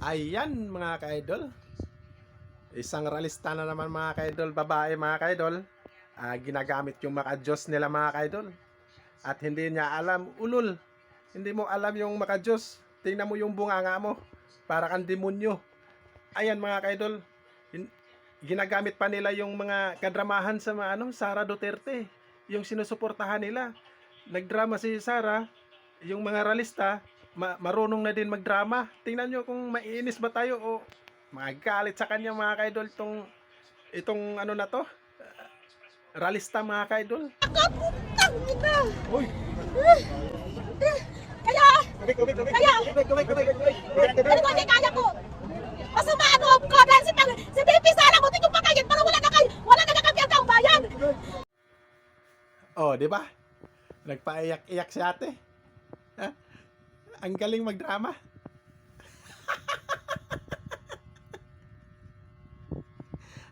Ayan mga ka-idol, isang realista na naman mga ka-idol, babae mga ka-idol. Ginagamit yung maka-Diyos nila mga ka-idol. At hindi niya alam, ulol. Hindi mo alam yung maka-Diyos. Tingnan mo yung bunganga mo. Para kang demonyo. Ayan mga ka-idol, ginagamit pa nila yung mga kadramahan sa mga Sara Duterte. Yung sinusuportahan nila. Nagdrama si Sara, yung mga realista, marunong na din magdrama. Tingnan nyo kung maiinis ba tayo o magalit sa kanya mga kaidol itong na to, realista mga kaidol. Nakaputang ina! Uy! Kaya, ano hindi kaya ko? Masama ang loob ko dahil si BP Sara mo tingong pakayin para wala na kami ang bayan. Oh, di ba? Nagpaiyak-iyak si ate. Ha? Ang galing magdrama.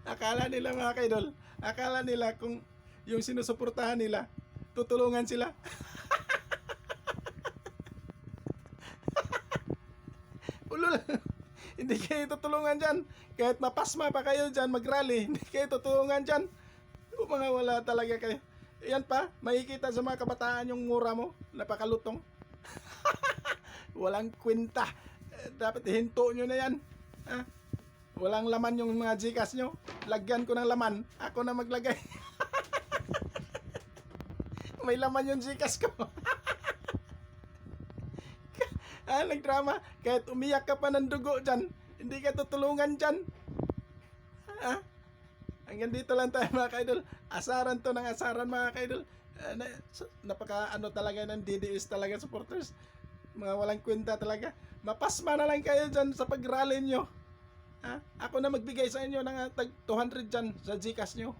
Akala nila mga kaidol, akala nila kung yung sinusuportahan nila, tutulungan sila. Ulol, hindi kayo tutulungan dyan. Kahit mapasma pa kayo dyan, mag-rally, hindi kayo tutulungan dyan. Mga wala talaga kayo. Yan pa, makikita sa mga kabataan yung mura mo, napakalutong. Walang kwenta. Dapat hinto nyo na yan. Ha? Walang laman yung mga Gcash nyo. Lagyan ko ng laman. Ako na maglagay. May laman yung Gcash ko. Nagdrama. Kahit umiyak ka pa ng dugo dyan, hindi ka tutulungan dyan. Ha? Hanggang dito lang tayo mga kaidol. Asaran to ng asaran mga kaidol. Napaka talaga ng DDS talaga supporters. Mga walang kwenta talaga. Mapasma na lang kayo dyan sa pag-rally nyo. Ha? Ako na magbigay sa inyo ng tag 200 dyan sa Gcash nyo.